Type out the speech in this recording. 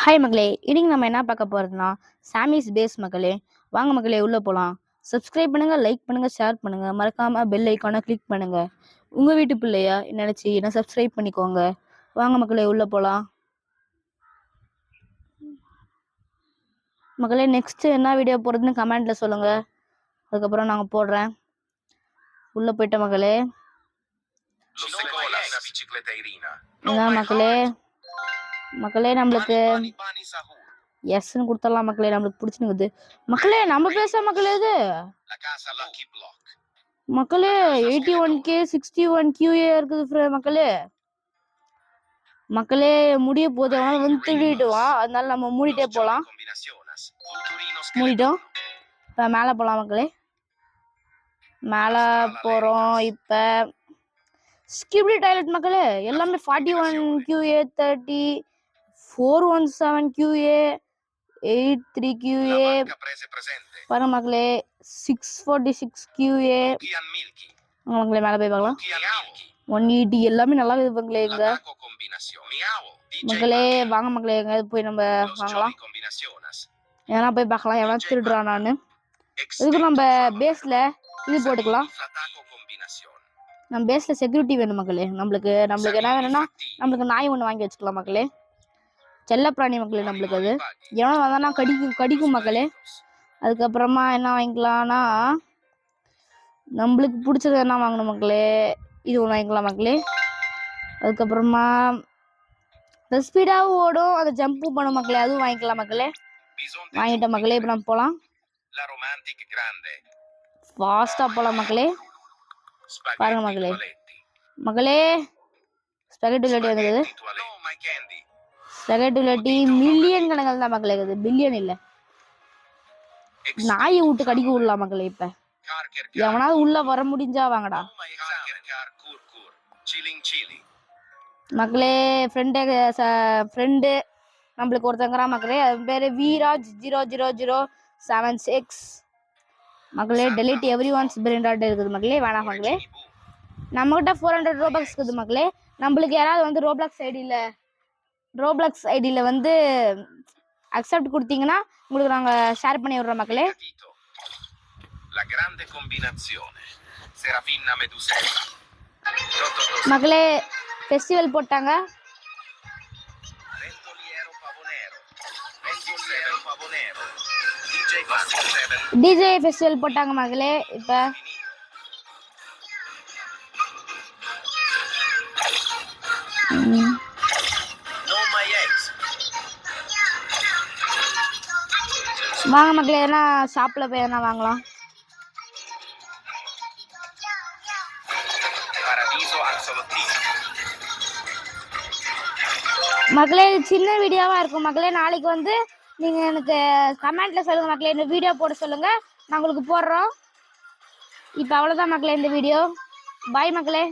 Hi மக்களே, இன்னைக்கு நம்ம என்ன பார்க்க போறதுன்னா சாமிஸ் பேஸ் மக்களே. வாங்க மக்களே உள்ள போலாம். சப்ஸ்கிரைப் பண்ணுங்க, லைக் பண்ணுங்க, ஷேர் பண்ணுங்க, மறக்காம பெல் ஐக்கானை கிளிக் பண்ணுங்க. உங்க வீட்டு பிள்ளையா நினைச்சு என்ன சப்ஸ்கிரைப் பண்ணிக்கோங்க. வாங்க மக்களே உள்ள போலாம். மக்களே நெக்ஸ்ட் என்ன வீடியோ போறதுன்னு கமெண்ட்ல சொல்லுங்க. அதுக்கப்புறம் நாங்க போடுறேன். உள்ள போயிட்ட மக்களே. இதான் மக்களே மக்களே நம்மளுக்கு எஸ்ன்னு கொடுத்துடலாம் மக்களே. நம்மளுக்கு பிடிச்சிருக்குது மக்களே. நம்ம பேச மக்களே இது மக்களே 81K 61 QA இருக்குது மக்களே. மக்களே முடிய போது வந்து திருடிடுவான், அதனால நம்ம மூடிட்டே போலாம். மூடிட்டோம். இப்ப மேல போலாம் மக்களே. மேல போறோம். இப்ப ஸ்கிப்டி டாய்லெட் மக்களே. எல்லாமே 41 QA 30 417 QA 83 QA பாருங்க மக்களே. 646 QA மக்களே. மேல போய் பார்க்கலாம். 180 எல்லாமே நல்லா இருக்குது மக்களே. இங்க மக்களே வாங்க மக்களே, எங்க போய் நம்ம வாங்கலாம். ஏன்னா போய் பார்க்கலாம் எவனா திருடுறான். நானு இதுக்கு நம்ம பேஸ்ல இது போட்டுக்கலாம். நம்ம பேஸ்ல செக்யூரிட்டி வேணும் மக்களே. நம்மளுக்கு என்ன வேணும்னா நம்மளுக்கு நாய் ஒன்று வாங்கி வச்சுக்கலாம் மக்களே. செல்ல பிராணி மக்களே. நம்மளுக்கு அது எவனோ வந்தானா கடிக்கும் மக்களே. அதுக்கப்புறமா என்ன வாங்கிக்கலாம்னா நம்மளுக்கு பிடிச்சது என்ன வாங்கணும் மக்களே. இது ஒன்று வாங்கிக்கலாம் மக்களே. அதுக்கப்புறமா ஸ்பீடாகவும் ஓடும், அதை ஜம்பும் பண்ணும் மக்களே. அதுவும் வாங்கிக்கலாம் மக்களே. வாங்கிட்ட மக்களே. இப்போ நம்ம போகலாம். ஃபாஸ்டா போகலாம் மக்களே. பாருங்க மக்களே. மக்களே ஸ்பெகட்டி லட்டி வந்துருக்குது. ஸ்பெகட்டி லட்டி மில்லியன் கணக்கில் தான் மக்களே இருக்குது, பில்லியன் இல்லை. நாயை விட்டு கடிக்க விடலாம் மக்களே. இப்ப எவனாவது உள்ள வர முடிஞ்சா வாங்கடா மக்களே. ஃப்ரெண்டு நம்மளுக்கு ஒருத்தங்கிறா மக்களே. அது பேரு வீராஜ் 00076 மக்களே. டெலிட் எவ்ரி ஒன்ஸ் பிரெண்ட் இருக்குது மக்களே. வேணாம் மக்களே. நம்மகிட்ட 400 ரோப்ளக்ஸ் இருக்குது மக்களே. நம்மளுக்கு யாராவது வந்து ரோப்ளக்ஸ் ஐடியில வந்து அக்செப்ட் கொடுத்தீங்கன்னா உங்களுக்கு நாங்க ஷேர் பண்ணி விடுறோம் மக்களே. மக்களே ஃபெஸ்டிவல் போட்டாங்க. டிஜே ஃபெஸ்டிவல் போட்டாங்க மக்களே. இப்ப வாங்க மக்களே. எதனா ஷாப்ல போய் எதனா வாங்கலாம் மக்களே. சின்ன வீடியோவா இருக்கும் மக்களே. நாளைக்கு வந்து நீங்க எனக்கு கமெண்ட்ல சொல்லுங்க மக்களே. இந்த வீடியோ போட சொல்லுங்க, நான் உங்களுக்கு போடுறோம். இப்ப அவ்வளவுதான் மக்களே இந்த வீடியோ. பாய் மக்களே.